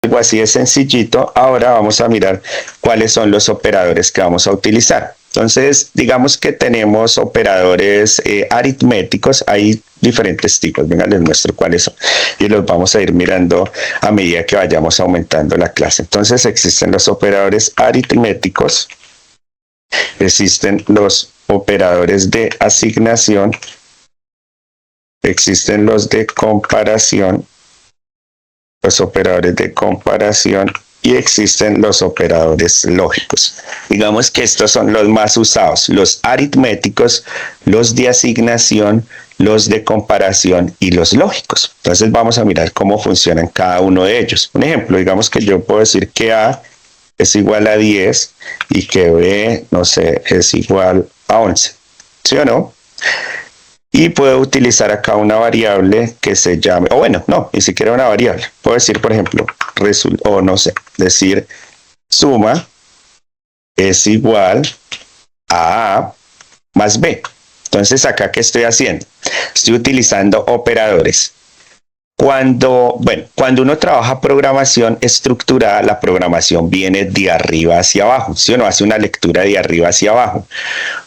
algo así de sencillito, ahora vamos a mirar cuáles son los operadores que vamos a utilizar. Entonces, digamos que tenemos operadores aritméticos, hay diferentes tipos, venga, les muestro cuáles son y los vamos a ir mirando a medida que vayamos aumentando la clase. Entonces, existen los operadores aritméticos, existen los operadores de asignación, existen los de comparación, los operadores de comparación y existen los operadores lógicos. Digamos que estos son los más usados, los aritméticos, los de asignación, los de comparación y los lógicos. Entonces vamos a mirar cómo funcionan cada uno de ellos. Un ejemplo, digamos que yo puedo decir que A es igual a 10 y que B, no sé, es igual a 11. ¿Sí o no? Y puedo utilizar acá una variable que se llame, o bueno, no, ni siquiera una variable. Puedo decir, por ejemplo, o no sé, decir suma es igual a A más B. Entonces, acá, ¿qué estoy haciendo? Estoy utilizando operadores. Cuando uno trabaja programación estructurada, la programación viene de arriba hacia abajo, ¿sí o no? Hace una lectura de arriba hacia abajo.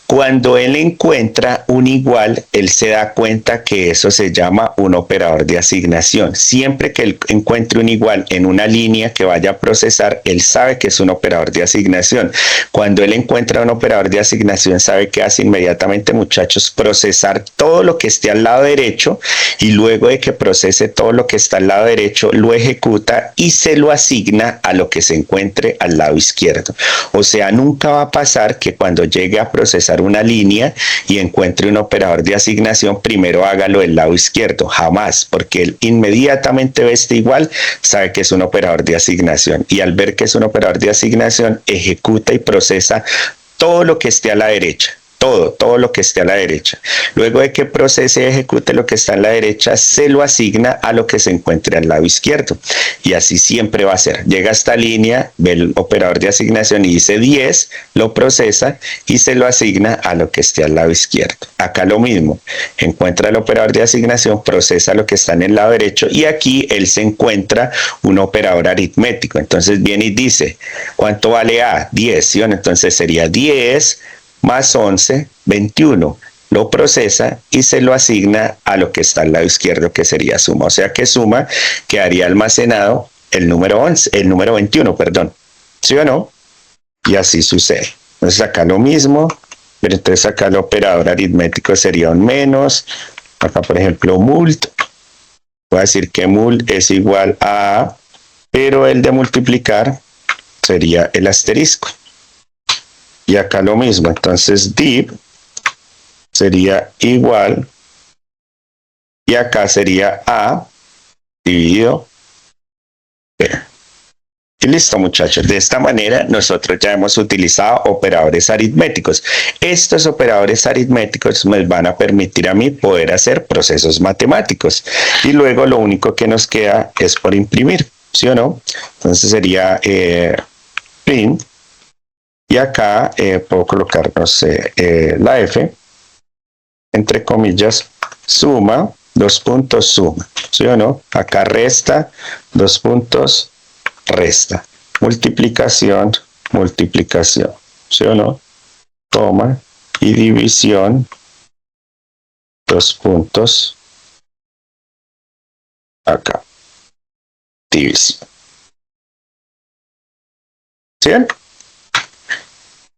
Cuando él encuentra un igual, él se da cuenta que eso se llama un operador de asignación. Siempre que él encuentre un igual en una línea que vaya a procesar, él sabe que es un operador de asignación. Cuando él encuentra un operador de asignación, sabe que hace inmediatamente, muchachos, procesar todo lo que esté al lado derecho y luego de que procese todo lo que está al lado derecho, lo ejecuta y se lo asigna a lo que se encuentre al lado izquierdo. O sea, nunca va a pasar que cuando llegue a procesar una línea y encuentre un operador de asignación, primero hágalo del lado izquierdo, jamás, porque él inmediatamente ve este igual, sabe que es un operador de asignación y al ver que es un operador de asignación, ejecuta y procesa todo lo que esté a la derecha. Todo lo que esté a la derecha. Luego de que procese y ejecute lo que está a la derecha, se lo asigna a lo que se encuentre al lado izquierdo. Y así siempre va a ser. Llega a esta línea, ve el operador de asignación y dice 10, lo procesa y se lo asigna a lo que esté al lado izquierdo. Acá lo mismo. Encuentra el operador de asignación, procesa lo que está en el lado derecho y aquí él se encuentra un operador aritmético. Entonces viene y dice, ¿cuánto vale A? 10, ¿sí? Entonces sería 10 más 11, 21. Lo procesa y se lo asigna a lo que está al lado izquierdo, que sería suma. O sea que suma quedaría almacenado el número 11, el número 21, perdón. ¿Sí o no? Y así sucede. Entonces acá lo mismo, pero entonces acá el operador aritmético sería un menos. Acá, por ejemplo, mult. Voy a decir que mult es igual a, pero el de multiplicar sería el asterisco. Y acá lo mismo, entonces div sería igual y acá sería A dividido B. Y listo, muchachos. De esta manera nosotros ya hemos utilizado operadores aritméticos. Estos operadores aritméticos me van a permitir a mí poder hacer procesos matemáticos. Y luego lo único que nos queda es por imprimir, ¿sí o no? Entonces sería print. Y acá puedo colocar, no sé, la F, entre comillas, suma, dos puntos, suma, ¿sí o no? Acá resta, dos puntos, resta. Multiplicación, multiplicación, ¿sí o no? Toma y división, dos puntos, acá, división. ¿Sí?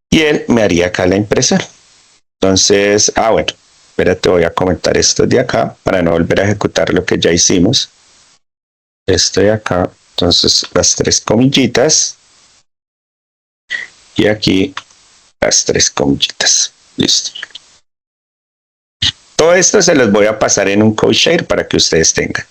Y él me haría acá la impresión. Entonces, bueno, espérate, voy a comentar esto de acá para no volver a ejecutar lo que ya hicimos. Esto de acá, entonces las tres comillitas y aquí las tres comillitas. Listo. Todo esto se los voy a pasar en un CodeShare para que ustedes tengan.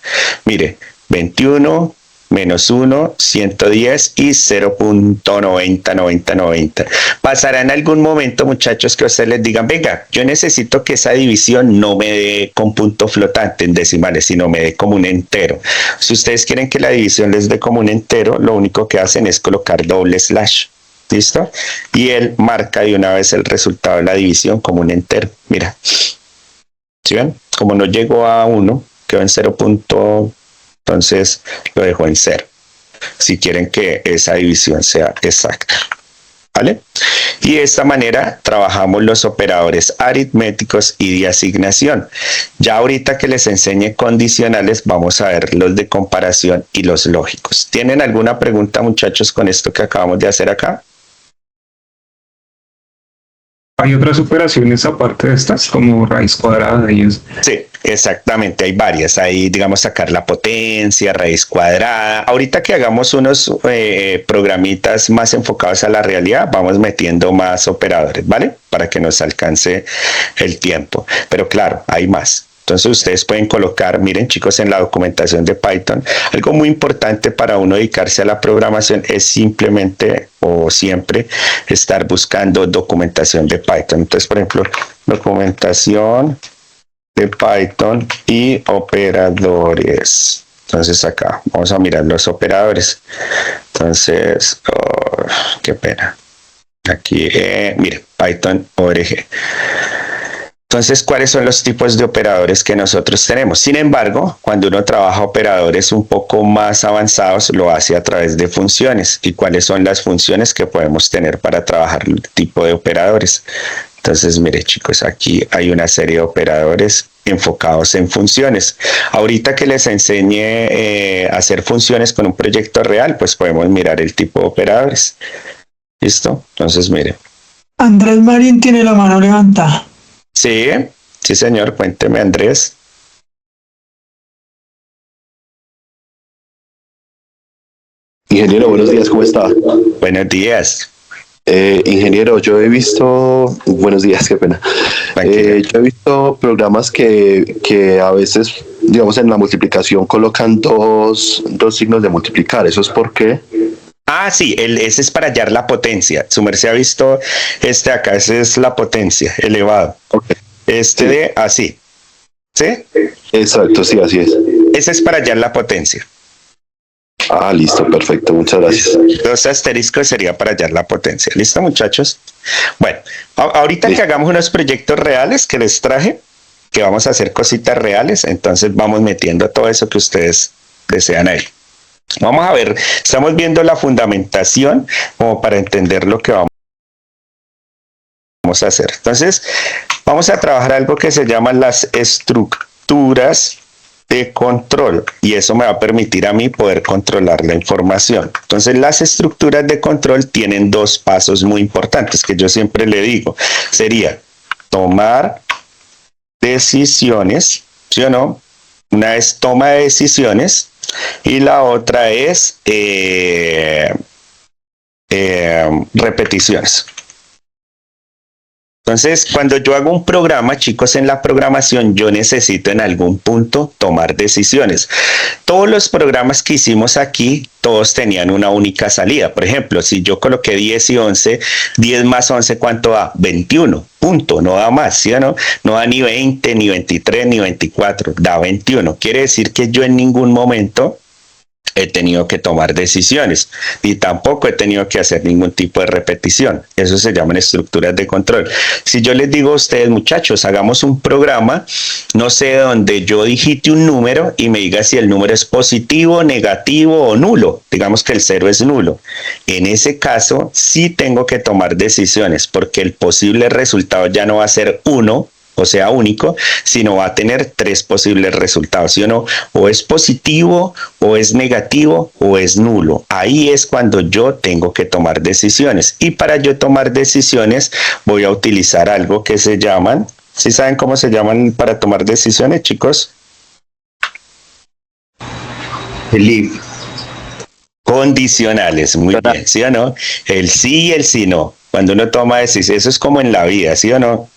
Mire, 21 menos 1, 110 y 0.90. Pasará en algún momento, muchachos, que ustedes les digan, venga, yo necesito que esa división no me dé con punto flotante en decimales, sino me dé como un entero. Si ustedes quieren que la división les dé como un entero, lo único que hacen es colocar doble slash. ¿Listo? Y él marca de una vez el resultado de la división como un entero. Mira. ¿Sí ven? Como no llegó a 1, quedó en 0. Entonces lo dejo en 0. si quieren que esa división sea exacta. ¿Vale? Y de esta manera trabajamos los operadores aritméticos y de asignación. Ya ahorita que les enseñe condicionales, vamos a ver los de comparación y los lógicos. ¿Tienen alguna pregunta, muchachos, con esto que acabamos de hacer acá? ¿Hay otras operaciones aparte de estas, como raíz cuadrada y eso? Sí, exactamente, hay varias. Hay, digamos, sacar la potencia, raíz cuadrada. Ahorita que hagamos unos programitas más enfocados a la realidad, vamos metiendo más operadores, ¿vale? Para que nos alcance el tiempo. Pero claro, hay más. Entonces ustedes pueden colocar, miren chicos, en la documentación de Python, algo muy importante para uno dedicarse a la programación es simplemente o siempre estar buscando documentación de Python. Entonces, por ejemplo, documentación de Python y operadores. Entonces acá vamos a mirar los operadores. Entonces, oh, qué pena. Aquí, mire, Python org. Entonces, ¿cuáles son los tipos de operadores que nosotros tenemos? Sin embargo, cuando uno trabaja operadores un poco más avanzados, lo hace a través de funciones. ¿Y cuáles son las funciones que podemos tener para trabajar el tipo de operadores? Entonces, mire chicos, aquí hay una serie de operadores enfocados en funciones. Ahorita que les enseñe a hacer funciones con un proyecto real, pues podemos mirar el tipo de operadores. ¿Listo? Entonces, mire. Andrés Marín tiene la mano levantada. Sí, sí señor, cuénteme Andrés. Ingeniero, buenos días, ¿cómo está? Buenos días. Ingeniero, yo he visto, buenos días, qué pena. Yo he visto programas que a veces, digamos, en la multiplicación colocan dos signos de multiplicar. ¿Eso es por qué? Ah, sí, ese es para hallar la potencia. Su merced ha visto este acá, ese es la potencia, elevado. Okay. Este Sí. de así. ¿Sí? Exacto, sí, así es. Ese es para hallar la potencia. Ah, listo, perfecto, muchas gracias. Dos asteriscos sería para hallar la potencia. ¿Listo, muchachos? Bueno, ahorita Listo. que hagamos unos proyectos reales que les traje, que vamos a hacer cositas reales, entonces vamos metiendo todo eso que ustedes desean ahí. Vamos a ver, estamos viendo la fundamentación como para entender lo que vamos a hacer. Entonces, vamos a trabajar algo que se llaman las estructuras de control y eso me va a permitir a mí poder controlar la información. Entonces, las estructuras de control tienen dos pasos muy importantes que yo siempre le digo. Sería tomar decisiones, ¿sí o no? Una es toma de decisiones y la otra es repeticiones. Entonces, cuando yo hago un programa, chicos, en la programación, yo necesito en algún punto tomar decisiones. Todos los programas que hicimos aquí, todos tenían una única salida. Por ejemplo, si yo coloqué 10 y 11, 10 más 11, ¿cuánto da? 21. Punto, no da más, ¿sí o no? No da ni 20, ni 23, ni 24, da 21. Quiere decir que yo en ningún momento he tenido que tomar decisiones y tampoco he tenido que hacer ningún tipo de repetición. Eso se llaman estructuras de control. Si yo les digo a ustedes, muchachos, hagamos un programa, no sé, donde yo digite un número y me diga si el número es positivo, negativo o nulo. Digamos que el 0 es nulo. En ese caso, sí tengo que tomar decisiones porque el posible resultado ya no va a ser 1, o sea único, sino va a tener 3 posibles resultados, ¿sí o no? O es positivo, o es negativo, o es nulo. Ahí es cuando yo tengo que tomar decisiones. Y para yo tomar decisiones voy a utilizar algo que se llaman, ¿sí saben cómo se llaman para tomar decisiones, chicos? El if. Condicionales, muy bien, ¿sí o no? El sí y el sí no. Cuando uno toma decisiones, eso es como en la vida, ¿sí o no?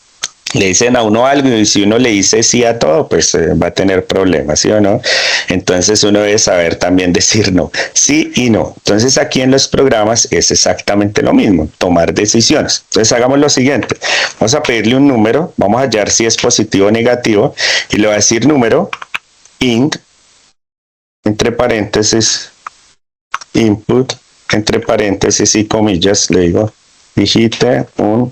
Le dicen a uno algo y si uno le dice sí a todo, pues va a tener problemas, ¿sí o no? Entonces uno debe saber también decir no, sí y no. Entonces aquí en los programas es exactamente lo mismo, tomar decisiones. Entonces hagamos lo siguiente, vamos a pedirle un número, vamos a hallar si es positivo o negativo y le voy a decir número, int, entre paréntesis, input, entre paréntesis y comillas, le digo, digite un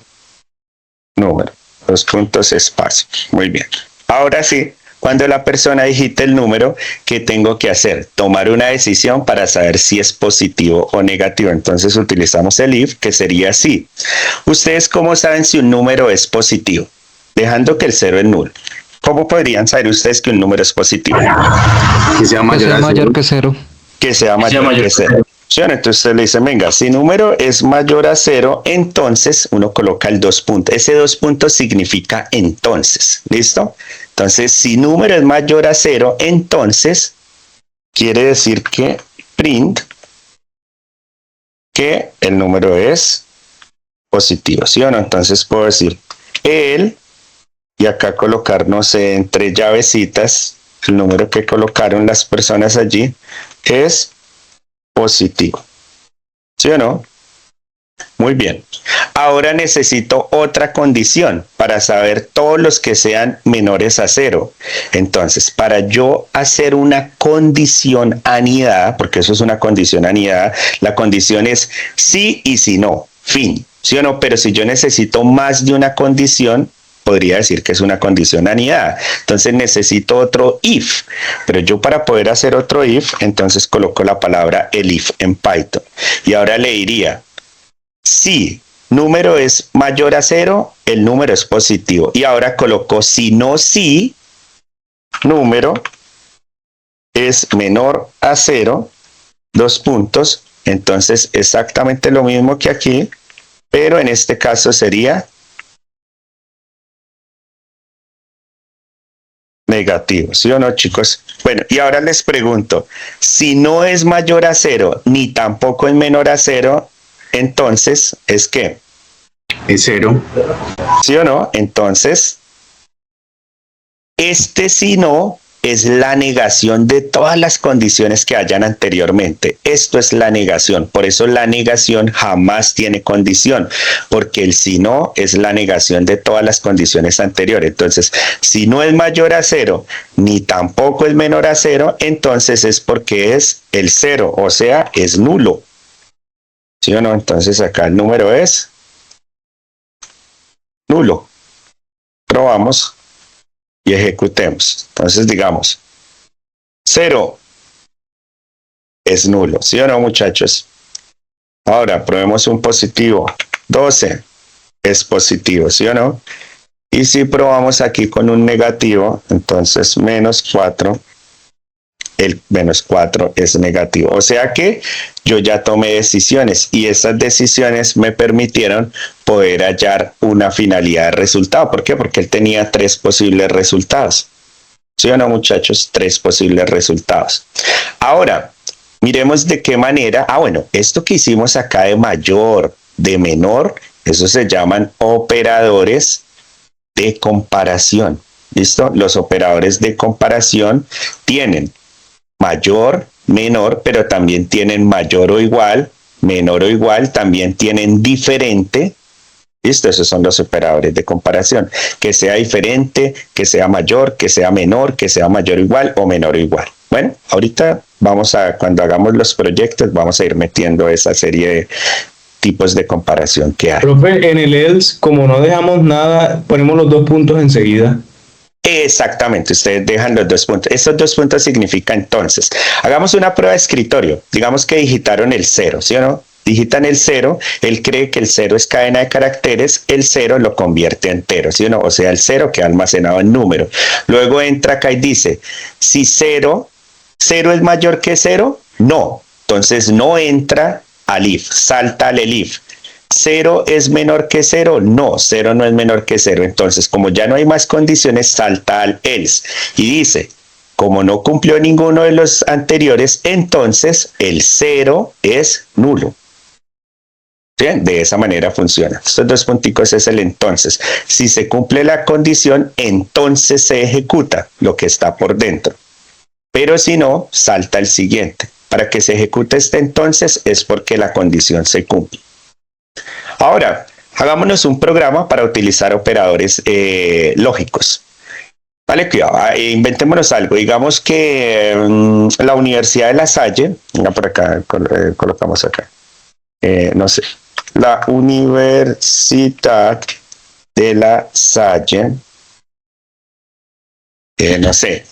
número. 2 puntos espacio. Muy bien. Ahora sí, Cuando la persona digita el número, ¿qué tengo que hacer? Tomar una decisión para saber si es positivo o negativo. Entonces utilizamos el if, que sería así. ¿Ustedes cómo saben si un número es positivo? Dejando que el 0 es nulo. ¿Cómo podrían saber ustedes que un número es positivo? Que sea Que sea mayor cero. que 0. Que sea mayor que 0. ¿Sí? Entonces usted le dice, venga, si número es mayor a 0, entonces uno coloca el 2 puntos. Ese 2 puntos significa entonces. ¿Listo? Entonces, si número es mayor a 0, entonces quiere decir que print que el número es positivo, ¿sí o no? Entonces puedo decir el, y acá colocar, no sé, entre llavecitas, el número que colocaron las personas allí es positivo, ¿sí o no? Muy bien. Ahora necesito otra condición para saber todos los que sean menores a 0. Entonces, para yo hacer una condición anidada, porque eso es una condición anidada, la condición es sí y si no, fin, ¿sí o no? Pero si yo necesito más de una condición, podría decir que es una condición anidada. Entonces necesito otro if. Pero yo para poder hacer otro if, entonces coloco la palabra el if en Python. Y ahora le diría, si número es mayor a 0, el número es positivo. Y ahora coloco si no si número es menor a 0, 2 puntos. Entonces exactamente lo mismo que aquí, pero en este caso sería negativo, ¿sí o no, chicos? Bueno, y ahora les pregunto, si no es mayor a 0, ni tampoco es menor a 0, entonces, ¿es qué? Es 0. ¿Sí o no? Entonces, este si no es la negación de todas las condiciones que hayan anteriormente. Esto es la negación. Por eso la negación jamás tiene condición, porque el si no es la negación de todas las condiciones anteriores. Entonces, si no es mayor a 0, ni tampoco es menor a 0, entonces es porque es el 0, o sea, es nulo. ¿Sí o no? Entonces acá el número es nulo. Probamos y ejecutemos. Entonces digamos, 0 es nulo, ¿sí o no, muchachos? Ahora probemos un positivo. 12 es positivo, ¿sí o no? Y si probamos aquí con un negativo, entonces menos 4, el menos 4 es negativo. O sea que yo ya tomé decisiones y esas decisiones me permitieron poder hallar una finalidad de resultado. ¿Por qué? Porque él tenía 3 posibles resultados. ¿Sí o no, muchachos? 3 posibles resultados. Ahora, miremos de qué manera. Bueno, esto que hicimos acá de mayor, de menor, eso se llaman operadores de comparación. ¿Listo? Los operadores de comparación tienen mayor, menor, pero también tienen mayor o igual, menor o igual, también tienen diferente. ¿Listo? Esos son los operadores de comparación. Que sea diferente, que sea mayor, que sea menor, que sea mayor o igual o menor o igual. Bueno, ahorita cuando hagamos los proyectos, vamos a ir metiendo esa serie de tipos de comparación que hay. Profe, en el else, como no dejamos nada, ponemos los 2 puntos enseguida. Exactamente, ustedes dejan los 2 puntos. Estos 2 puntos significan entonces, hagamos una prueba de escritorio. Digamos que digitaron el 0, ¿sí o no? Digitan el 0, él cree que el 0 es cadena de caracteres, el 0 lo convierte en entero, ¿sí o no? O sea, el 0 queda almacenado en número. Luego entra acá y dice, si 0 es mayor que 0, no. Entonces no entra al if, salta al if. 0 es menor que 0, no, 0 no es menor que 0. Entonces, como ya no hay más condiciones, salta al else. Y dice, como no cumplió ninguno de los anteriores, entonces el 0 es nulo. Bien, de esa manera funciona. Estos 2 punticos es el entonces. Si se cumple la condición, entonces se ejecuta lo que está por dentro. Pero si no, salta el siguiente. Para que se ejecute este entonces es porque la condición se cumple. Ahora, hagámonos un programa para utilizar operadores lógicos. Vale, cuidado, inventémonos algo. Digamos que la Universidad de La Salle, venga por acá, colocamos acá, no sé, la Universidad de La Salle no sé,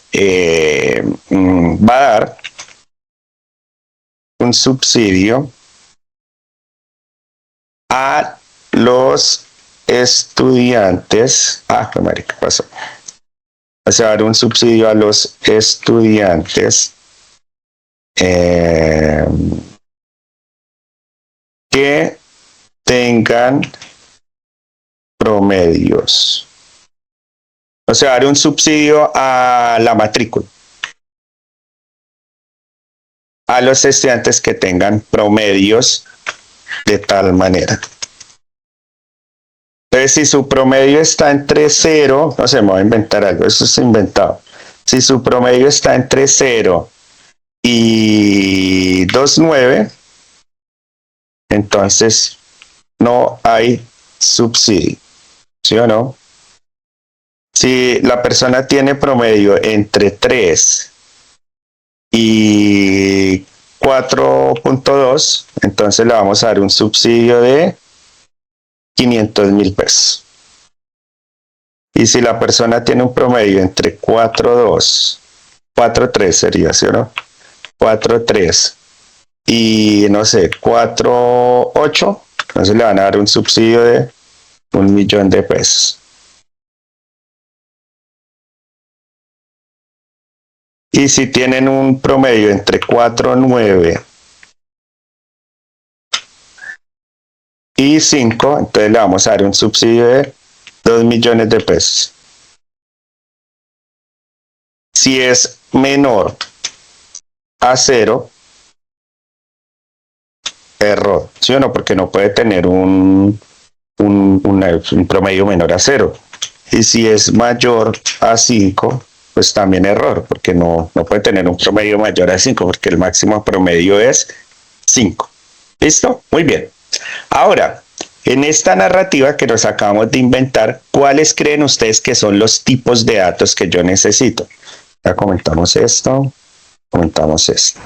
va a dar un subsidio a los estudiantes. ¿Qué pasó? O sea, dar un subsidio a los estudiantes que tengan promedios. O sea, dar un subsidio a la matrícula. A los estudiantes que tengan promedios de tal manera. Entonces, si su promedio está entre 0, no sé, me voy a inventar algo, eso es inventado. Si su promedio está entre 0 y 2.9, entonces no hay subsidio, ¿sí o no? Si la persona tiene promedio entre 3 y 4.2, entonces le vamos a dar un subsidio de 500.000 pesos. Y si la persona tiene un promedio entre 4.2, 4.3 sería, ¿sí o no? 4.3 y no sé, 4.8, entonces le van a dar un subsidio de 1.000.000 de pesos. Y si tienen un promedio entre 4.9 y 5, entonces le vamos a dar un subsidio de 2.000.000 de pesos. Si es menor a 0, error, ¿sí o no? Porque no puede tener un promedio menor a 0. Y si es mayor a 5, pues también error, porque no puede tener un promedio mayor a 5, porque el máximo promedio es 5. ¿Listo? Muy bien. Ahora, en esta narrativa que nos acabamos de inventar, ¿cuáles creen ustedes que son los tipos de datos que yo necesito? Ya comentamos esto, comentamos esto.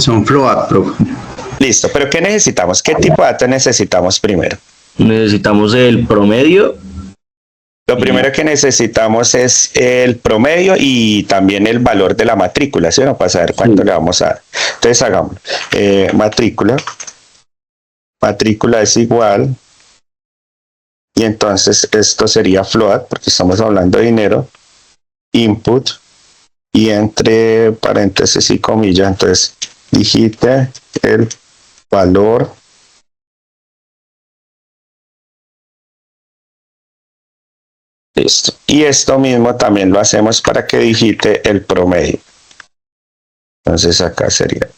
Son float, bro. Listo, pero ¿qué necesitamos? ¿Qué tipo de datos necesitamos primero? Necesitamos el promedio. Lo primero que necesitamos es el promedio y también el valor de la matrícula, ¿sí o no? Para saber cuánto le vamos a dar. Entonces hagámoslo. Matrícula es igual, y entonces esto sería float, porque estamos hablando de dinero, input, y entre paréntesis y comillas, entonces digite el valor listo. Y esto mismo también lo hacemos para que digite el promedio. Entonces acá sería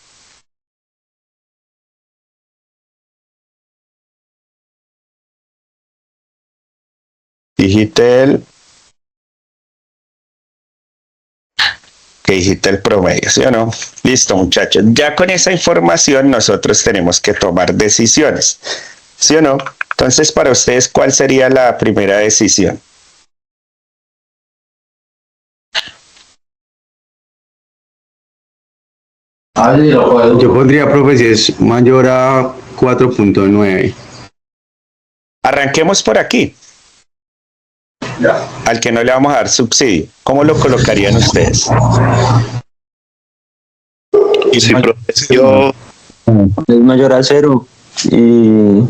digite el promedio, ¿sí o no? Listo, muchachos. Ya con esa información nosotros tenemos que tomar decisiones, ¿sí o no? Entonces, para ustedes, ¿cuál sería la primera decisión? Yo pondría, profe, si es mayor a 4.9. Arranquemos por aquí. Al que no le vamos a dar subsidio. ¿Cómo lo colocarían ustedes? Sí, profe, yo Es mayor a 0 y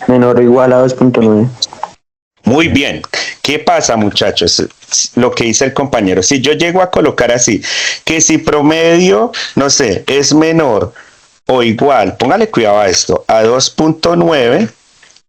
menor o igual a 2.9. Muy bien. ¿Qué pasa, muchachos? Lo que dice el compañero. Si yo llego a colocar así, que si promedio, no sé, es menor o igual, póngale cuidado a esto, a 2.9,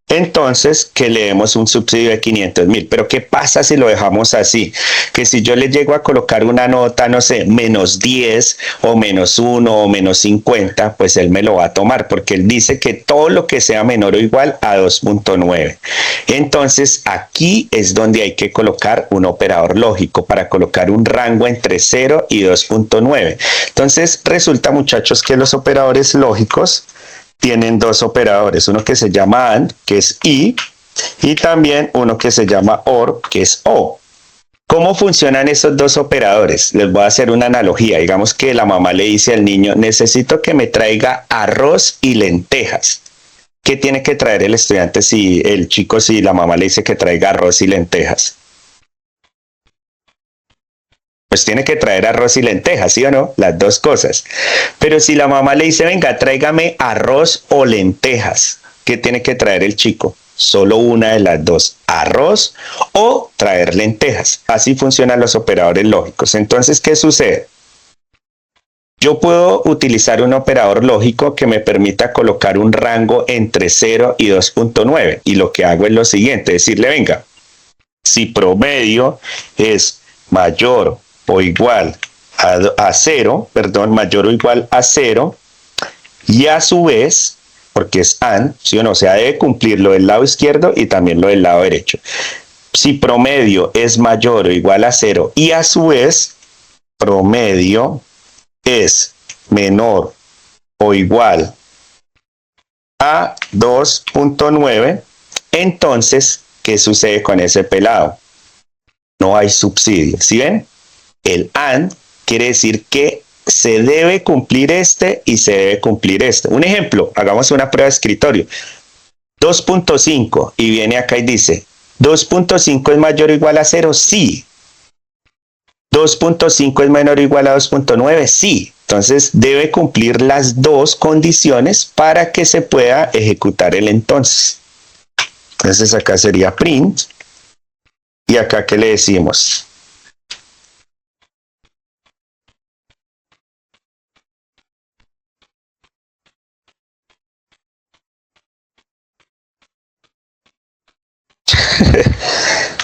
entonces que le demos un subsidio de 500.000. Pero ¿qué pasa si lo dejamos así? Que si yo le llego a colocar una nota, no sé, -10 o -1 o -50, pues él me lo va a tomar, porque él dice que todo lo que sea menor o igual a 2.9. Entonces aquí es donde hay que colocar un operador lógico para colocar un rango entre 0 y 2.9. Entonces resulta, muchachos, que los operadores lógicos tienen dos operadores, uno que se llama AND, que es I, y también uno que se llama OR, que es O. ¿Cómo funcionan esos dos operadores? Les voy a hacer una analogía. Digamos que la mamá le dice al niño, necesito que me traiga arroz y lentejas. ¿Qué tiene que traer el estudiante si la mamá le dice que traiga arroz y lentejas? pues tiene que traer arroz y lentejas, ¿sí o no? Las dos cosas. Pero si la mamá le dice, venga, tráigame arroz o lentejas, ¿qué tiene que traer el chico? Solo una de las dos, arroz o traer lentejas. Así funcionan los operadores lógicos. Entonces, ¿qué sucede? Yo puedo utilizar un operador lógico que me permita colocar un rango entre 0 y 2.9. Y lo que hago es lo siguiente, decirle, venga, si promedio es mayor o igual a 0, perdón, mayor o igual a 0, y a su vez, porque es AND, ¿sí o no? O sea, debe cumplir lo del lado izquierdo y también lo del lado derecho. Si promedio es mayor o igual a 0 y a su vez, promedio es menor o igual a 2.9, entonces, ¿qué sucede con ese pelado? No hay subsidio. ¿Sí ven? El AND quiere decir que se debe cumplir este y se debe cumplir este. Un ejemplo, hagamos una prueba de escritorio. 2.5 y viene acá y dice, ¿2.5 es mayor o igual a 0? Sí. ¿2.5 es menor o igual a 2.9? Sí. Entonces debe cumplir las dos condiciones para que se pueda ejecutar el entonces. Entonces acá sería print. Y acá, ¿qué le decimos?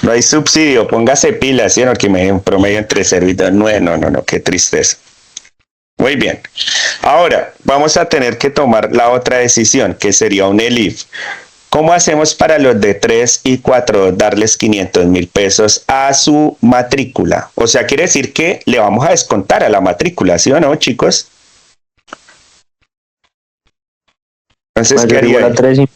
No hay subsidio, póngase pilas, ¿sí? No, que me den un promedio entre 0 y 2.9. No, qué tristeza. Muy bien. Ahora, vamos a tener que tomar la otra decisión, que sería un elif. ¿Cómo hacemos para los de 3 y 4 darles 500,000 pesos a su matrícula? O sea, quiere decir que le vamos a descontar a la matrícula, ¿sí o no, chicos? Entonces, ¿qué haría? Igual a 3 y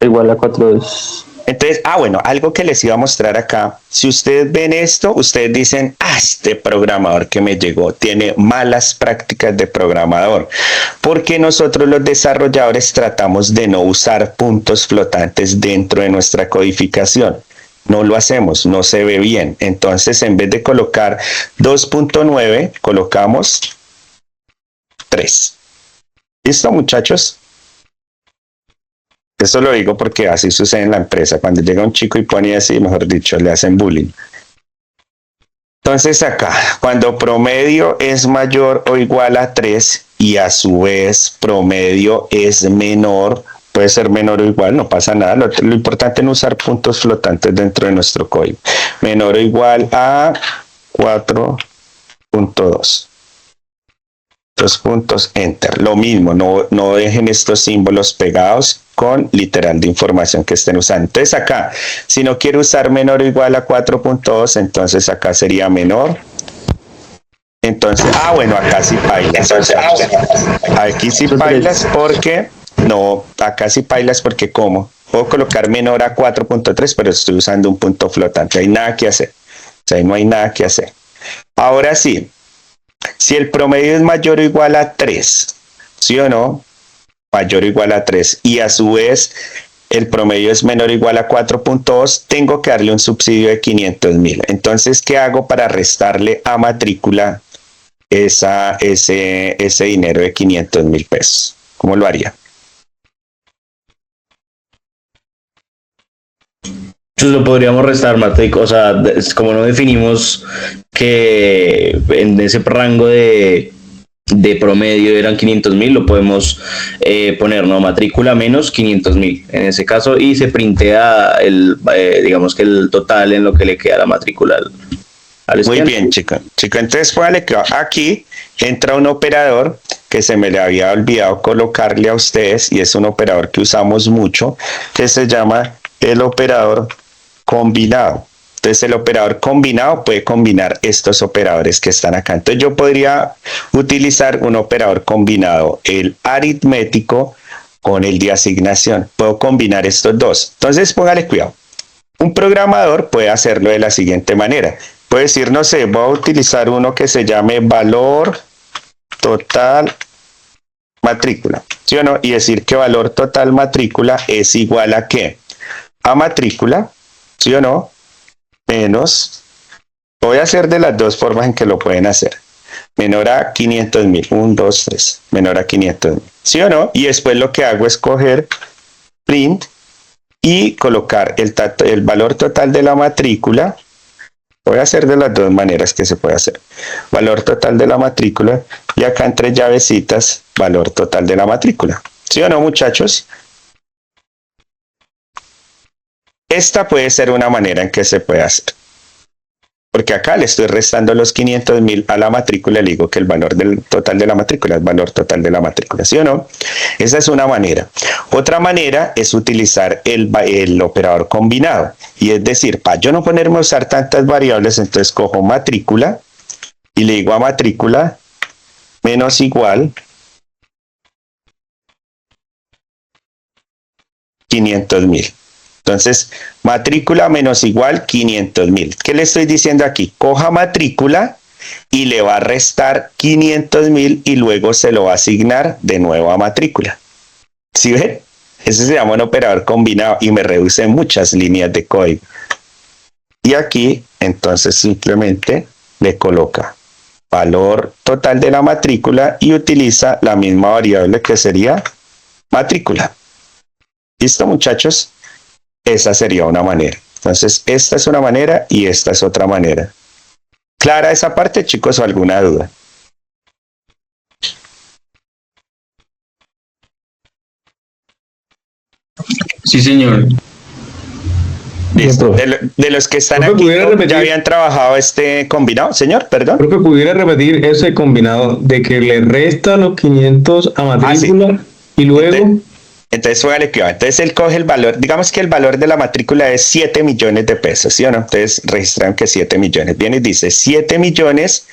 igual a 4 es... Entonces, bueno, algo que les iba a mostrar acá. Si ustedes ven esto, ustedes dicen, este programador que me llegó tiene malas prácticas de programador. Porque nosotros los desarrolladores tratamos de no usar puntos flotantes dentro de nuestra codificación. No lo hacemos, no se ve bien. Entonces, en vez de colocar 2.9, colocamos 3. ¿Listo, muchachos? Eso lo digo porque así sucede en la empresa. Cuando llega un chico y pone así, mejor dicho, le hacen bullying. Entonces acá, cuando promedio es mayor o igual a 3 y a su vez promedio es menor, puede ser menor o igual, no pasa nada. Lo importante es no usar puntos flotantes dentro de nuestro código. Menor o igual a 4.2. 2 puntos, enter. Lo mismo, no dejen estos símbolos pegados con literal de información que estén usando. Entonces acá, si no quiero usar menor o igual a 4.2, entonces acá sería menor. Entonces, bueno, acá sí pailas. Aquí sí pailas porque, no, acá sí pailas porque ¿cómo? Puedo colocar menor a 4.3, pero estoy usando un punto flotante. Hay nada que hacer. O sea, ahí no hay nada que hacer. Ahora sí. Si el promedio es mayor o igual a 3, ¿sí o no? Mayor o igual a 3 y a su vez el promedio es menor o igual a 4.2, tengo que darle un subsidio de 500,000. Entonces, ¿qué hago para restarle a matrícula ese dinero de 500,000 pesos? ¿Cómo lo haría? Entonces lo podríamos restar, matrícula, o sea, como no definimos que en ese rango de promedio eran 500,000, lo podemos poner, ¿no? Matrícula menos 500,000 en ese caso, y se printea digamos que el total en lo que le queda la matrícula al estudiante. Muy bien, chica. Entonces, póngale que aquí entra un operador que se me le había olvidado colocarle a ustedes, y es un operador que usamos mucho, que se llama el operador combinado. Entonces el operador combinado puede combinar estos operadores que están acá. Entonces yo podría utilizar un operador combinado, el aritmético con el de asignación. Puedo combinar estos dos. Entonces póngale cuidado. Un programador puede hacerlo de la siguiente manera. Puede decir, no sé, voy a utilizar uno que se llame valor total matrícula, ¿sí o no? Y decir que valor total matrícula es igual a ¿qué? A matrícula, ¿sí o no? Menos Voy a hacer de las dos formas en que lo pueden hacer. Menor a 500.000. 1, 2, 3. Menor a 500.000. ¿Sí o no? Y después lo que hago es coger print y colocar el valor total de la matrícula. Voy a hacer de las dos maneras que se puede hacer. Valor total de la matrícula y acá entre llavecitas, valor total de la matrícula. ¿Sí o no, muchachos? Esta puede ser una manera en que se puede hacer. Porque acá le estoy restando los 500.000 a la matrícula y le digo que el valor del total de la matrícula es valor total de la matrícula, ¿sí o no? Esa es una manera. Otra manera es utilizar el operador combinado. Y es decir, para yo no ponerme a usar tantas variables, entonces cojo matrícula y le digo a matrícula menos igual 500.000. Entonces, matrícula menos igual 500.000. ¿Qué le estoy diciendo aquí? Coja matrícula y le va a restar 500.000 y luego se lo va a asignar de nuevo a matrícula. ¿Sí ven? Ese se llama un operador combinado y me reduce muchas líneas de código. Y aquí, entonces, simplemente le coloca valor total de la matrícula y utiliza la misma variable que sería matrícula. ¿Listo, muchachos? Esa sería una manera. Entonces, esta es una manera y esta es otra manera. ¿Clara esa parte, chicos, o alguna duda? Sí, señor. Listo. De los que están aquí, ¿ya habían trabajado este combinado? Señor, perdón. Creo que pudiera repetir ese combinado de que le resta los 500 a matrícula y luego... Entonces, entonces él coge el valor, digamos que el valor de la matrícula es 7 millones de pesos, ¿sí o no? Entonces registran que 7 millones. Viene y dice 7 millones,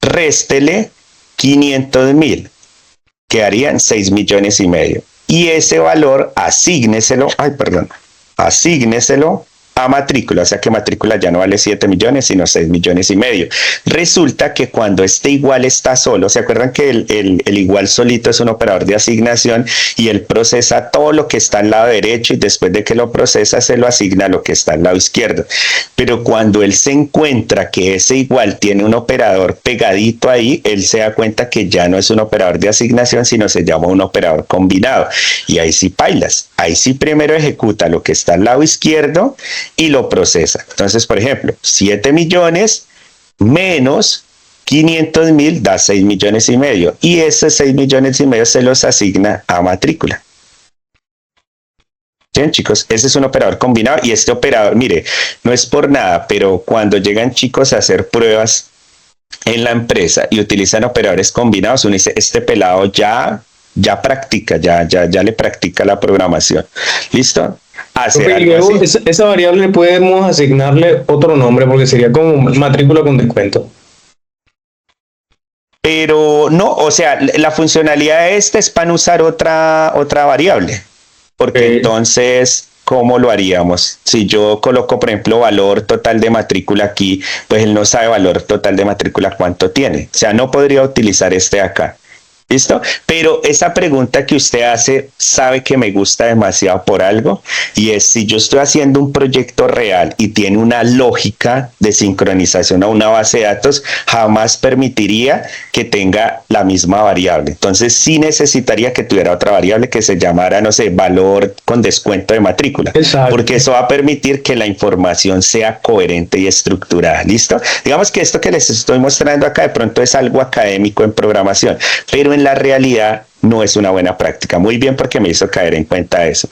réstele 500.000, quedarían 6 millones y medio. Y ese valor asígneselo a matrícula, o sea que matrícula ya no vale 7 millones, sino 6 millones y medio. Resulta que cuando este igual está solo, ¿se acuerdan que el igual solito es un operador de asignación y él procesa todo lo que está al lado derecho y después de que lo procesa se lo asigna a lo que está al lado izquierdo? Pero cuando él se encuentra que ese igual tiene un operador pegadito ahí, él se da cuenta que ya no es un operador de asignación, sino se llama un operador combinado. Y ahí sí pailas, ahí sí primero ejecuta lo que está al lado izquierdo y lo procesa. Entonces, por ejemplo, 7 millones menos 500.000 da 6 millones y medio. Y esos 6 millones y medio se los asigna a matrícula. Bien, chicos, ese es un operador combinado y este operador, mire, no es por nada, pero cuando llegan chicos a hacer pruebas en la empresa y utilizan operadores combinados, uno dice, este pelado ya practica, ya le practica la programación. ¿Listo? Y luego esa variable podemos asignarle otro nombre porque sería como matrícula con descuento. Pero no, o sea, la funcionalidad de esta es para usar otra variable. Porque entonces, ¿cómo lo haríamos? Si yo coloco, por ejemplo, valor total de matrícula aquí, pues él no sabe valor total de matrícula cuánto tiene. O sea, no podría utilizar este acá. ¿Listo? Pero esa pregunta que usted hace sabe que me gusta demasiado por algo, y es si yo estoy haciendo un proyecto real y tiene una lógica de sincronización a una base de datos, jamás permitiría que tenga la misma variable. Entonces sí necesitaría que tuviera otra variable que se llamara, no sé, valor con descuento de matrícula. Exacto. Porque eso va a permitir que la información sea coherente y estructurada. ¿Listo? Digamos que esto que les estoy mostrando acá de pronto es algo académico en programación, pero en la realidad no es una buena práctica. Muy bien, porque me hizo caer en cuenta eso.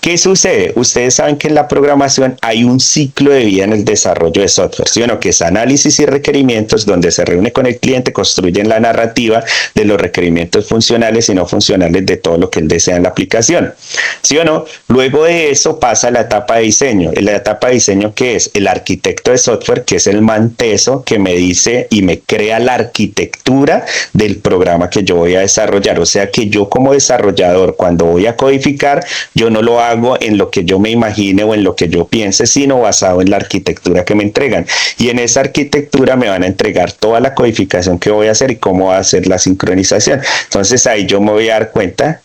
¿Qué sucede? Ustedes saben que en la programación hay un ciclo de vida en el desarrollo de software, ¿sí o no? Que es análisis y requerimientos, donde se reúne con el cliente, construyen la narrativa de los requerimientos funcionales y no funcionales de todo lo que él desea en la aplicación, ¿sí o no? Luego de eso pasa a la etapa de diseño. En la etapa de diseño, ¿qué es? El arquitecto de software, que es el manteso que me dice y me crea la arquitectura del programa que yo voy a desarrollar. O sea que yo como desarrollador, cuando voy a codificar, yo no lo hago en lo que yo me imagine o en lo que yo piense, sino basado en la arquitectura que me entregan. Y en esa arquitectura me van a entregar toda la codificación que voy a hacer y cómo va a hacer la sincronización. Entonces ahí yo me voy a dar cuenta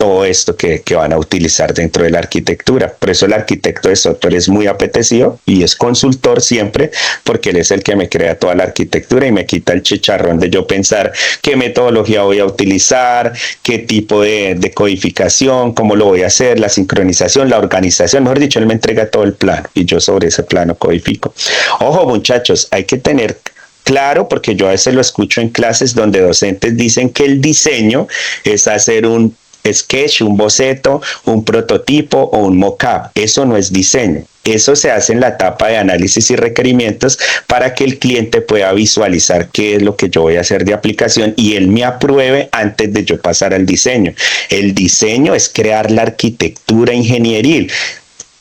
todo esto que van a utilizar dentro de la arquitectura. Por eso el arquitecto de software es muy apetecido y es consultor siempre, porque él es el que me crea toda la arquitectura y me quita el chicharrón de yo pensar qué metodología voy a utilizar, qué tipo de codificación, cómo lo voy a hacer, la sincronización, la organización. Mejor dicho, él me entrega todo el plano y yo sobre ese plano codifico. Ojo, muchachos, hay que tener claro, porque yo a veces lo escucho en clases donde docentes dicen que el diseño es hacer un sketch, un boceto, un prototipo o un mock-up. Eso no es diseño. Eso se hace en la etapa de análisis y requerimientos para que el cliente pueda visualizar qué es lo que yo voy a hacer de aplicación y él me apruebe antes de yo pasar al diseño. El diseño es crear la arquitectura ingenieril.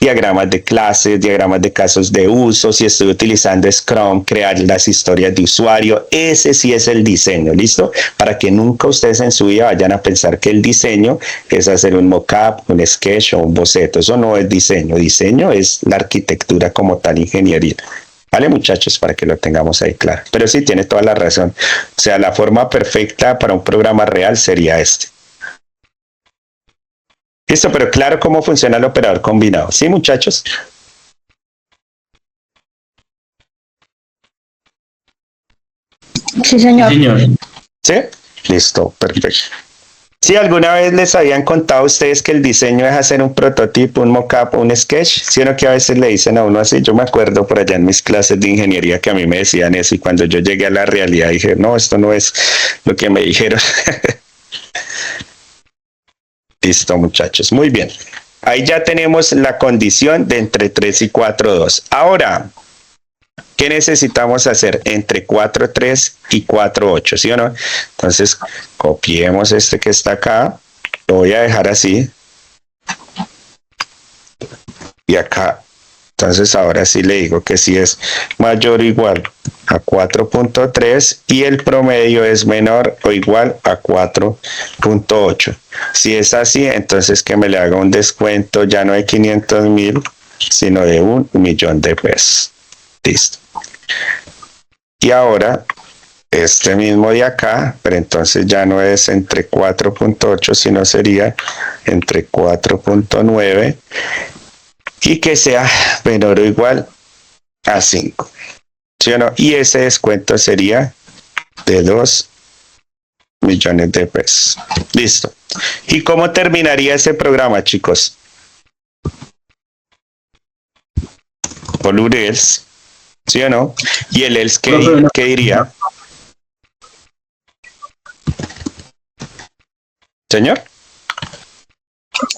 Diagramas de clases, diagramas de casos de uso, si estoy utilizando Scrum, crear las historias de usuario, ese sí es el diseño, ¿listo? Para que nunca ustedes en su vida vayan a pensar que el diseño es hacer un mock-up, un sketch o un boceto, eso no es diseño, diseño es la arquitectura como tal ingeniería. Vale, muchachos, para que lo tengamos ahí claro. Pero sí, tiene toda la razón. O sea, la forma perfecta para un programa real sería este. Listo, pero claro cómo funciona el operador combinado. ¿Sí, muchachos? Sí, señor. ¿Sí? Listo, perfecto. ¿Sí alguna vez les habían contado a ustedes que el diseño es hacer un prototipo, un mock-up, un sketch? ¿Sí o no que a veces le dicen a uno así? Yo me acuerdo por allá en mis clases de ingeniería que a mí me decían eso y cuando yo llegué a la realidad dije, no, esto no es lo que me dijeron. Listo, muchachos. Muy bien. Ahí ya tenemos la condición de entre 3 y 4.2. Ahora, ¿qué necesitamos hacer entre 4.3 y 4.8? ¿Sí o no? Entonces, copiemos este que está acá. Lo voy a dejar así. Y acá. Entonces, ahora sí le digo que si es mayor o igual a 4.3 y el promedio es menor o igual a 4.8. Si es así, entonces que me le haga un descuento ya no de 500.000, sino de 1.000.000 de pesos. Listo. Y ahora, este mismo de acá, pero entonces ya no es entre 4.8, sino sería entre 4.9 y que sea menor o igual a 5. ¿Sí o no? Y ese descuento sería de 2.000.000 de pesos. Listo. ¿Y cómo terminaría ese programa, chicos? Por un else, ¿sí o no? Y el else, ¿qué diría? ¿Señor?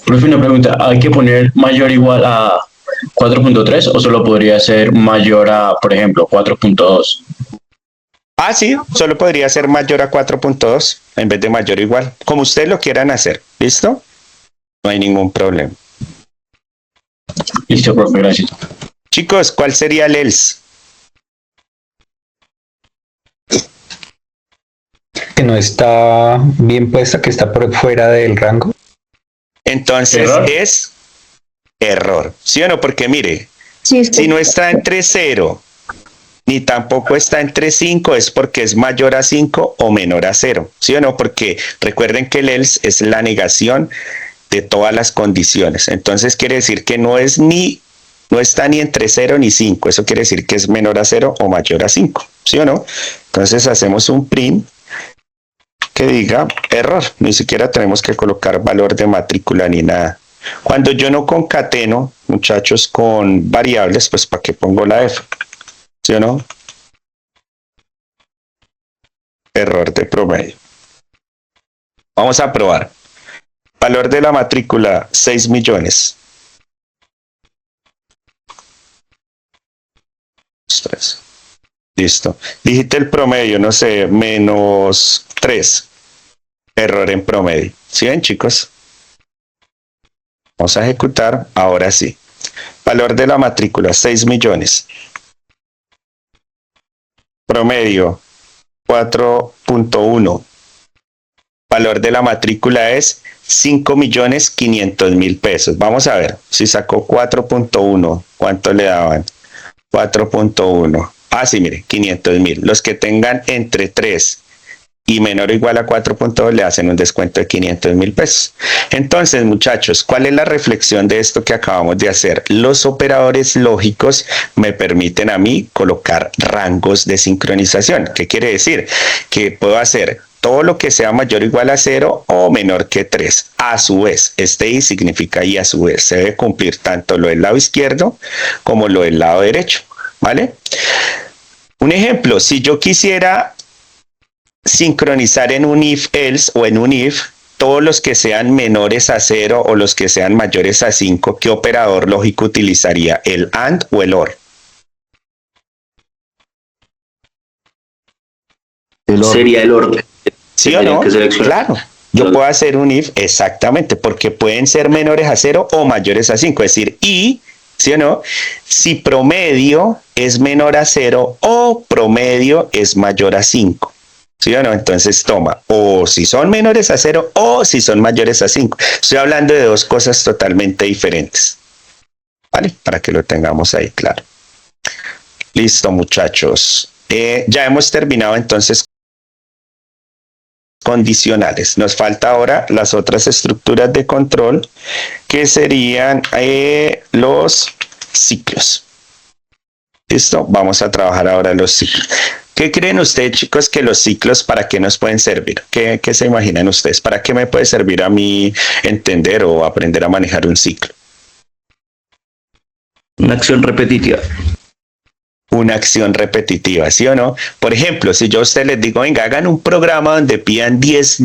Profe, una pregunta, ¿hay que poner mayor o igual a 4.3 o solo podría ser mayor a, por ejemplo, 4.2? Ah, sí, solo podría ser mayor a 4.2 en vez de mayor o igual, como ustedes lo quieran hacer, ¿listo? No hay ningún problema. Listo, profe, gracias. Chicos, ¿cuál sería el else? Que no está bien puesta, que está por fuera del rango. Entonces ¿Error? es error, ¿sí o no? Porque mire, Sí, es que si no está entre 0 ni tampoco está entre 5 es porque es mayor a 5 o menor a 0, ¿sí o no? Porque recuerden que el else es la negación de todas las condiciones. Entonces quiere decir que no está ni entre 0 ni 5. Eso quiere decir que es menor a 0 o mayor a 5, ¿sí o no? Entonces hacemos un print que diga error. Ni siquiera tenemos que colocar valor de matrícula ni nada. Cuando yo no concateno, muchachos, con variables, pues ¿para qué pongo la F? ¿Sí o no? Error de promedio. Vamos a probar. Valor de la matrícula, 6.000.000. Ostras. Listo. Digite el promedio, no sé, menos 3. Error en promedio. ¿Sí ven, chicos? Vamos a ejecutar. Ahora sí. Valor de la matrícula, 6.000.000. Promedio, 4.1. Valor de la matrícula es 5.500.000 pesos. Vamos a ver si sacó 4.1. ¿Cuánto le daban? 4.1. Ah, sí, mire, 500.000. Los que tengan entre 3 y menor o igual a 4.2 le hacen un descuento de 500.000 pesos. Entonces, muchachos, ¿cuál es la reflexión de esto que acabamos de hacer? Los operadores lógicos me permiten a mí colocar rangos de sincronización. ¿Qué quiere decir? Que puedo hacer todo lo que sea mayor o igual a 0 o menor que 3. A su vez, este I significa y a su vez. Se debe cumplir tanto lo del lado izquierdo como lo del lado derecho, ¿vale? Un ejemplo, si yo quisiera sincronizar en un if-else o en un if, todos los que sean menores a 0 o los que sean mayores a 5, ¿qué operador lógico utilizaría? ¿El AND o el OR? Sería el orden. ¿Sí o no? Claro. Yo puedo hacer un if exactamente, porque pueden ser menores a 0 o mayores a 5. Es decir, y, ¿sí o no? Si promedio es menor a 0 o promedio es mayor a 5. ¿Sí o no? Entonces toma, o si son menores a 0 o si son mayores a 5. Estoy hablando de dos cosas totalmente diferentes. ¿Vale? Para que lo tengamos ahí claro. Listo, muchachos. Ya hemos terminado entonces condicionales. Nos falta ahora las otras estructuras de control, que serían los ciclos. ¿Listo? Vamos a trabajar ahora los ciclos. ¿Qué creen ustedes, chicos, que los ciclos para qué nos pueden servir? ¿Qué se imaginan ustedes? ¿Para qué me puede servir a mí entender o aprender a manejar un ciclo? Una acción repetitiva. Una acción repetitiva, ¿sí o no? Por ejemplo, si yo a ustedes les digo, venga, hagan un programa donde pidan 10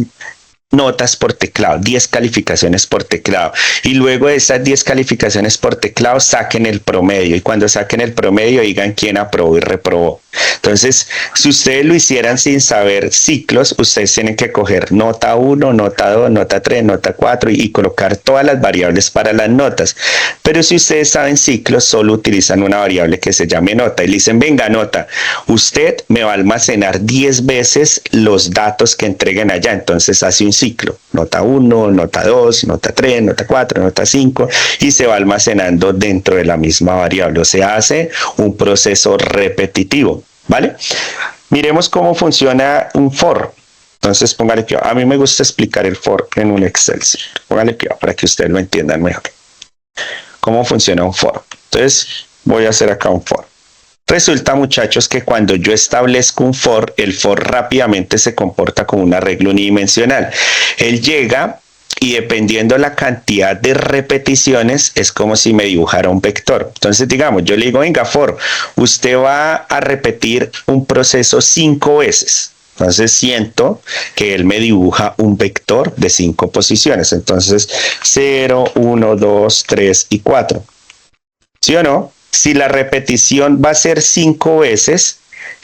notas por teclado, 10 calificaciones por teclado, y luego de esas 10 calificaciones por teclado saquen el promedio, y cuando saquen el promedio digan quién aprobó y reprobó. Entonces, si ustedes lo hicieran sin saber ciclos, ustedes tienen que coger nota 1, nota 2, nota 3, nota 4 y colocar todas las variables para las notas. Pero si ustedes saben ciclos, solo utilizan una variable que se llame nota y le dicen, venga, nota, usted me va a almacenar 10 veces los datos que entreguen allá. Entonces hace un ciclo, nota 1, nota 2, nota 3, nota 4, nota 5, y se va almacenando dentro de la misma variable. O sea, hace un proceso repetitivo, ¿vale? Miremos cómo funciona un for. Entonces póngale que a mí me gusta explicar el for en un Excel. ¿Sí? Póngale que para que ustedes lo entiendan mejor. ¿Cómo funciona un for? Entonces voy a hacer acá un for. Resulta, muchachos, que cuando yo establezco un for, el for rápidamente se comporta como un arreglo unidimensional. Él llega y dependiendo la cantidad de repeticiones, es como si me dibujara un vector. Entonces, digamos, yo le digo, venga, for, usted va a repetir un proceso 5 veces. Entonces siento que él me dibuja un vector de 5 posiciones. Entonces 0, 1, 2, 3 y 4. ¿Sí o no? Si la repetición va a ser 5 veces,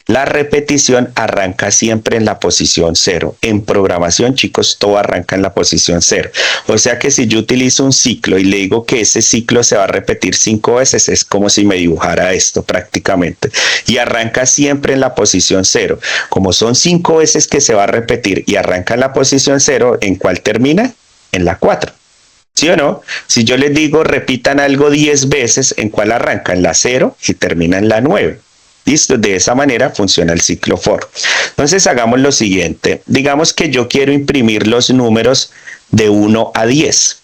la repetición arranca siempre en la posición 0. En programación, chicos, todo arranca en la posición 0. O sea que si yo utilizo un ciclo y le digo que ese ciclo se va a repetir 5 veces, es como si me dibujara esto prácticamente. Y arranca siempre en la posición 0. Como son 5 veces que se va a repetir y arranca en la posición 0, ¿en cuál termina? En la 4. ¿Sí o no? Si yo les digo repitan algo 10 veces, ¿en cuál arranca? En la 0 y termina en la 9. ¿Listo? De esa manera funciona el ciclo for. Entonces hagamos lo siguiente. Digamos que yo quiero imprimir los números de 1 a 10.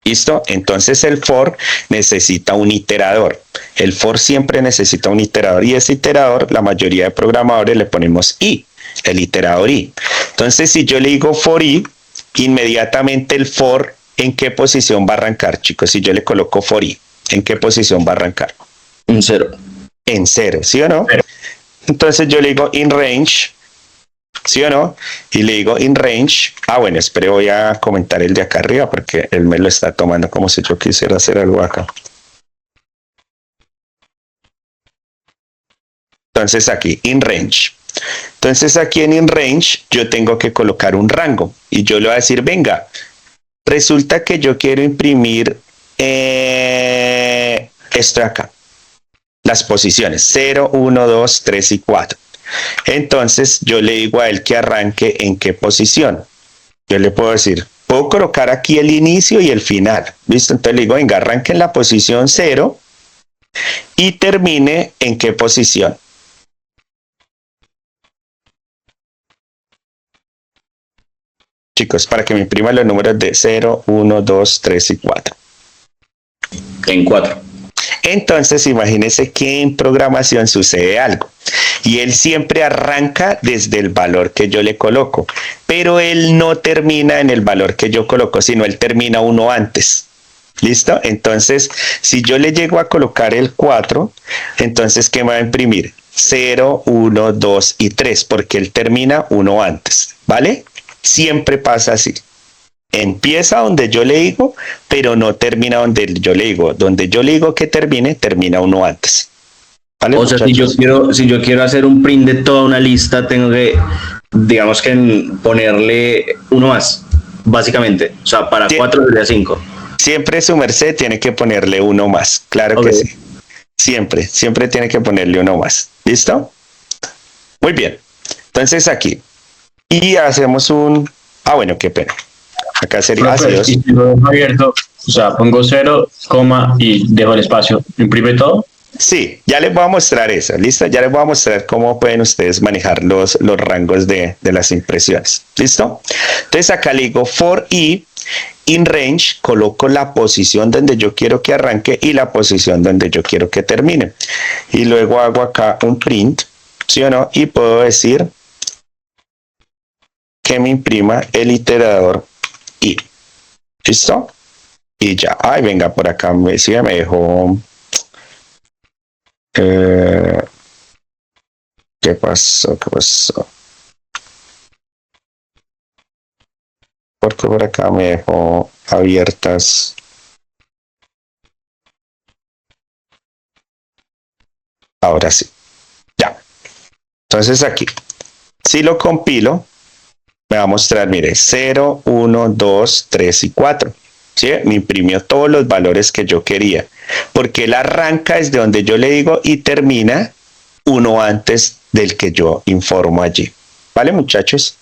¿Listo? Entonces el for necesita un iterador. El for siempre necesita un iterador y ese iterador, la mayoría de programadores le ponemos i, el iterador i. Entonces si yo le digo for i, inmediatamente el for, ¿en qué posición va a arrancar, chicos? Si yo le coloco for i, ¿en qué posición va a arrancar? En 0. En 0, ¿sí o no? Entonces yo le digo in range, ¿sí o no? Y le digo in range. Bueno, espere, voy a comentar el de acá arriba porque él me lo está tomando como si yo quisiera hacer algo acá. Entonces aquí, in range. Entonces aquí en in range yo tengo que colocar un rango y yo le voy a decir, venga, resulta que yo quiero imprimir esto de acá. Las posiciones 0, 1, 2, 3 y 4. Entonces yo le digo a él que arranque en qué posición. Yo le puedo decir, puedo colocar aquí el inicio y el final. ¿Listo? Entonces le digo, venga, arranque en la posición 0 y termine en qué posición. chicos, para que me imprima los números de 0, 1, 2, 3 y 4. En 4. Entonces, imagínense que en programación sucede algo. Y él siempre arranca desde el valor que yo le coloco. Pero él no termina en el valor que yo coloco, sino él termina uno antes. ¿Listo? Entonces, si yo le llego a colocar el 4, entonces, ¿qué me va a imprimir? 0, 1, 2 y 3, porque él termina uno antes. ¿Vale? Siempre pasa así. Empieza donde yo le digo, pero no termina donde yo le digo. Donde yo le digo que termine, termina uno antes. ¿Vale, O sea, muchachos? si yo quiero hacer un print de toda una lista, tengo que, digamos que ponerle uno más, básicamente. O sea, para Sí. 4 sería 5. Siempre su merced tiene que ponerle uno más. Claro que sí. Siempre tiene que ponerle uno más. ¿Listo? Muy bien. Entonces aquí. Y hacemos un... Ah, bueno, qué pena. Acá sería Profe, así. y si lo dejo abierto, o sea, pongo 0, coma y dejo el espacio, ¿imprime todo? Sí, ya les voy a mostrar eso, ¿listo? Ya les voy a mostrar cómo pueden ustedes manejar los rangos de las impresiones, ¿listo? Entonces acá le digo for i, in range, coloco la posición donde yo quiero que arranque y la posición donde yo quiero que termine. Y luego hago acá un print, ¿sí o no? Y puedo decir que me imprima el iterador i, ¿listo? Y ya, ay, venga, por acá me dejó... ¿Qué pasó? Porque por acá me dejó abiertas. Ahora sí. Ya. Entonces aquí, si lo compilo, me va a mostrar, mire, 0, 1, 2, 3 y 4. ¿Sí? Me imprimió todos los valores que yo quería. Porque él arranca desde donde yo le digo y termina uno antes del que yo informo allí. ¿Vale, muchachos?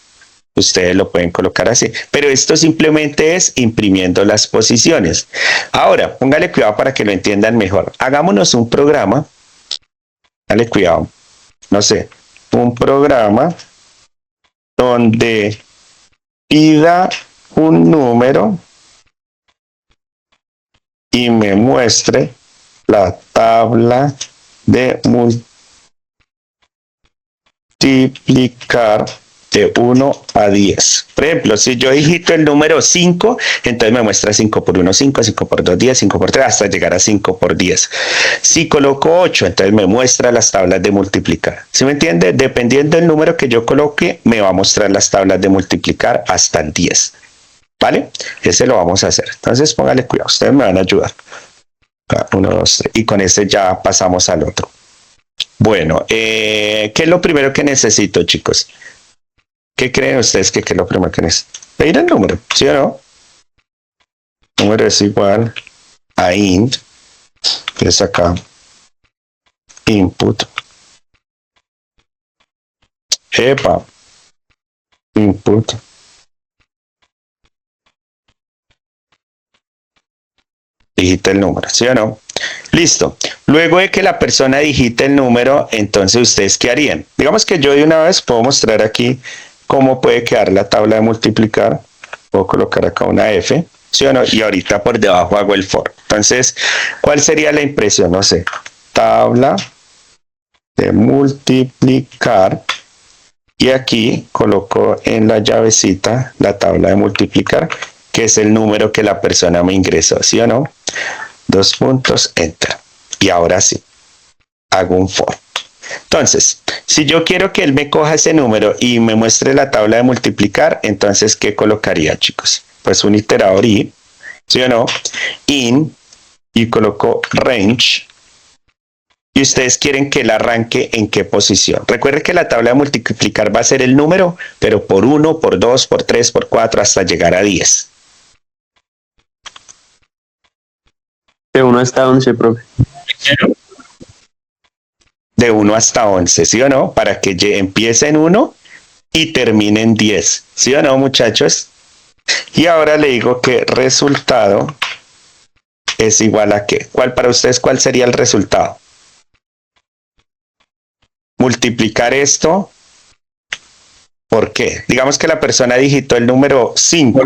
Ustedes lo pueden colocar así. Pero esto simplemente es imprimiendo las posiciones. Ahora, póngale cuidado para que lo entiendan mejor. Hagámonos un programa. Dale cuidado. No sé. Un programa donde pida un número y me muestre la tabla de multiplicar de 1 a 10. Por ejemplo, si yo digito el número 5, entonces me muestra 5 por 1, 5, 5 por 2, 10, 5 por 3, hasta llegar a 5 por 10. Si coloco 8, entonces me muestra las tablas de multiplicar. ¿Sí me entiende? Dependiendo del número que yo coloque, me va a mostrar las tablas de multiplicar hasta el 10. ¿Vale? Ese lo vamos a hacer. Entonces póngale cuidado, ustedes me van a ayudar. 1, 2, 3. Y con este ya pasamos al otro. Bueno, ¿qué es lo primero que necesito, chicos? ¿Qué creen ustedes que es lo primero que necesito? Pedir el número, ¿sí o no? Número es igual a int, que es acá, input, epa, input, digita el número, ¿sí o no? Listo. Luego de que la persona digite el número, entonces ustedes ¿qué harían? Digamos que yo de una vez puedo mostrar aquí cómo puede quedar la tabla de multiplicar. Puedo colocar acá una F, ¿sí o no? Y ahorita por debajo hago el for. Entonces, ¿cuál sería la impresión? No sé. Tabla de multiplicar. Y aquí coloco en la llavecita la tabla de multiplicar, que es el número que la persona me ingresó, ¿sí o no? 2 puntos, enter. Y ahora sí, hago un for. Entonces, si yo quiero que él me coja ese número y me muestre la tabla de multiplicar, entonces, ¿qué colocaría, chicos? Pues un iterador i, ¿sí o no? In, y coloco range. Y ustedes quieren que él arranque en qué posición. Recuerden que la tabla de multiplicar va a ser el número, pero por 1, por 2, por 3, por 4, hasta llegar a 10. De 1 hasta 11, profe. De 1 hasta 11, ¿sí o no? Para que empiece en 1 y termine en 10. ¿Sí o no, muchachos? Y ahora le digo que resultado es igual a ¿qué? ¿Cuál para ustedes cuál sería el resultado? Multiplicar esto ¿Por qué? Digamos que la persona digitó el número 5.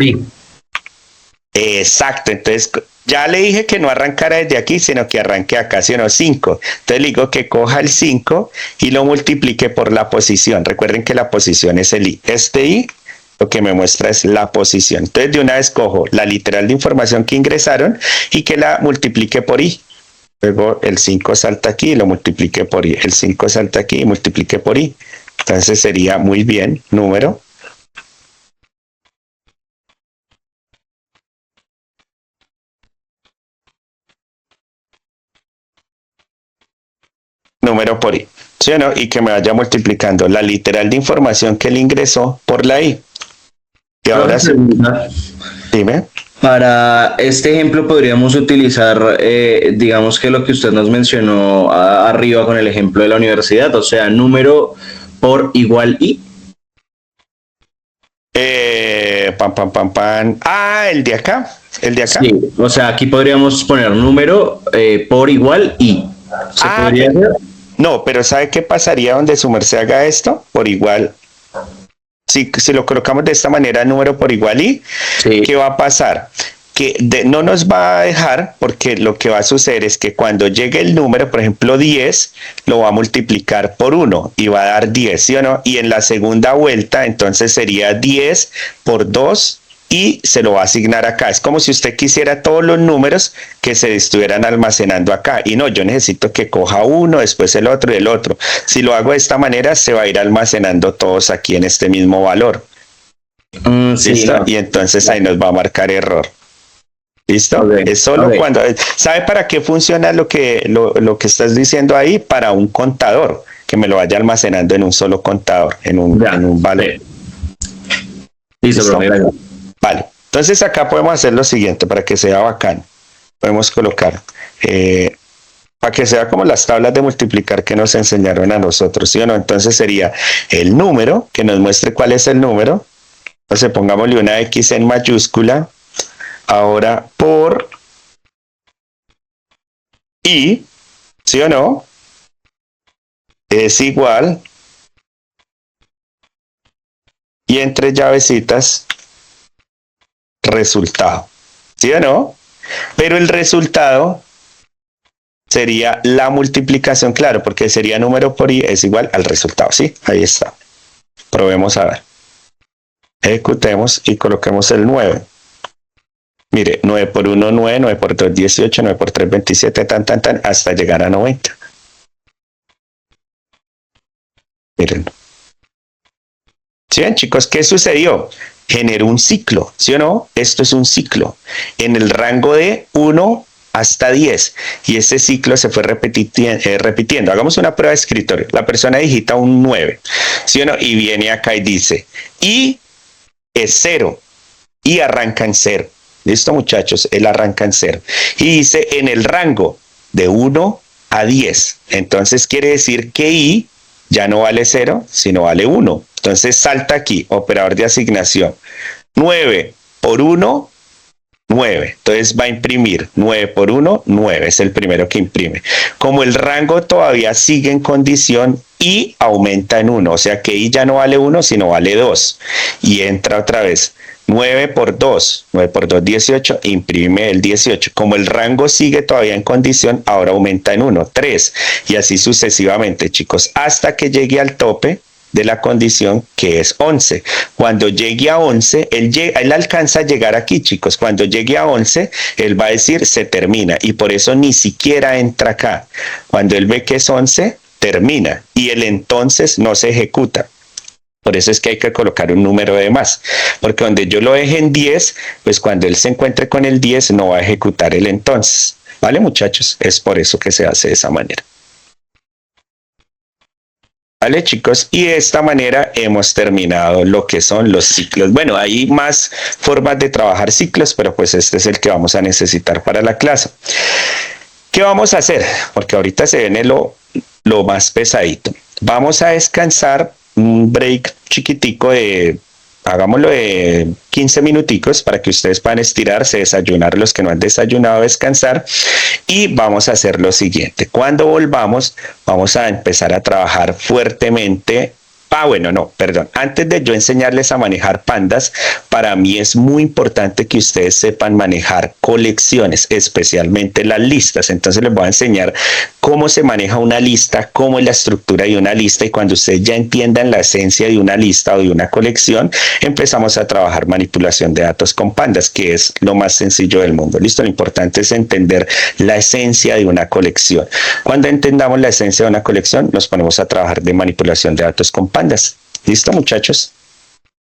Exacto, entonces ya le dije que no arrancara desde aquí, sino que arranque acá, sino 5. Entonces le digo que coja el 5 y lo multiplique por la posición. Recuerden que la posición es el i. Este i lo que me muestra es la posición. Entonces de una vez cojo la literal de información que ingresaron y que la multiplique por i. Luego el 5 salta aquí y lo multiplique por i. El 5 salta aquí y multiplique por i. Entonces sería muy bien, número por i, ¿sí o no? Y que me vaya multiplicando la literal de información que él ingresó por la i. Y ahora sí, dime. Para este ejemplo podríamos utilizar, digamos que lo que usted nos mencionó arriba con el ejemplo de la universidad, o sea, número por igual i. El de acá. Sí, o sea, aquí podríamos poner número por igual i. ¿Se podría hacer? No, pero ¿sabe qué pasaría donde su merced haga esto? Por igual. Si lo colocamos de esta manera, número por igual i, sí. ¿Qué va a pasar? Que no nos va a dejar, porque lo que va a suceder es que cuando llegue el número, por ejemplo 10, lo va a multiplicar por 1 y va a dar 10, ¿sí o no? Y en la segunda vuelta, entonces sería 10 por 2 y se lo va a asignar acá. Es como si usted quisiera todos los números que se estuvieran almacenando acá. Y no, yo necesito que coja uno, después el otro y el otro. Si lo hago de esta manera, se va a ir almacenando todos aquí en este mismo valor. Sí, ¿listo? No. Y entonces ahí nos va a marcar error. ¿Listo? Okay. Es solo cuando... ¿Sabe para qué funciona lo que estás diciendo ahí? Para un contador, que me lo vaya almacenando en un solo contador, en un valor. ¿Listo? Vale, entonces acá podemos hacer lo siguiente para que sea bacán. Podemos colocar, para que sea como las tablas de multiplicar que nos enseñaron a nosotros, ¿sí o no? Entonces sería el número, que nos muestre cuál es el número. Entonces pongámosle una X en mayúscula. Ahora por i, ¿sí o no? Es igual. Y entre llavecitas, resultado, ¿sí o no? Pero el resultado sería la multiplicación, claro, porque sería número por i es igual al resultado, ¿sí? Ahí está. Probemos a ver. Ejecutemos y coloquemos el 9. Mire, 9 por 1, 9, 9 por 2, 18, 9 por 3, 27, hasta llegar a 90. Miren. ¿Sí ven, chicos? ¿Qué sucedió? Generó un ciclo, ¿sí o no? Esto es un ciclo en el rango de 1 hasta 10 y ese ciclo se fue repitiendo. Hagamos una prueba de escritorio. La persona digita un 9, ¿sí o no? Y viene acá y dice, y es 0 y arranca en 0. ¿Listo, muchachos? Él arranca en 0 y dice en el rango de 1 a 10. Entonces quiere decir que i ya no vale 0, sino vale 1. Entonces salta aquí, operador de asignación. 9 por 1, 9. Entonces va a imprimir 9 por 1, 9. Es el primero que imprime. Como el rango todavía sigue en condición, i aumenta en 1. O sea que i ya no vale 1, sino vale 2. Y entra otra vez. 9 por 2, 9 por 2, 18, imprime el 18. Como el rango sigue todavía en condición, ahora aumenta en 1, 3. Y así sucesivamente, chicos, hasta que llegue al tope de la condición que es 11. Cuando llegue a 11, él alcanza a llegar aquí, chicos. Cuando llegue a 11, él va a decir se termina y por eso ni siquiera entra acá. Cuando él ve que es 11, termina y el entonces no se ejecuta. Por eso es que hay que colocar un número de más, porque donde yo lo deje en 10, pues cuando él se encuentre con el 10 no va a ejecutar el entonces. ¿Vale, muchachos? Es por eso que se hace de esa manera. ¿Vale, chicos? Y de esta manera hemos terminado lo que son los ciclos. Bueno, hay más formas de trabajar ciclos, pero pues este es el que vamos a necesitar para la clase. ¿Qué vamos a hacer? Porque ahorita se viene lo más pesadito. Vamos a descansar un break chiquitico de, hagámoslo de 15 minuticos para que ustedes puedan estirarse, desayunar los que no han desayunado, descansar y vamos a hacer lo siguiente. Cuando volvamos, vamos a empezar a trabajar fuertemente Bueno, no, perdón. Antes de yo enseñarles a manejar pandas, para mí es muy importante que ustedes sepan manejar colecciones, especialmente las listas. Entonces les voy a enseñar cómo se maneja una lista, cómo es la estructura de una lista, y cuando ustedes ya entiendan la esencia de una lista o de una colección, empezamos a trabajar manipulación de datos con pandas, que es lo más sencillo del mundo. Listo, lo importante es entender la esencia de una colección. Cuando entendamos la esencia de una colección, nos ponemos a trabajar de manipulación de datos con pandas. ¿Listo, muchachos?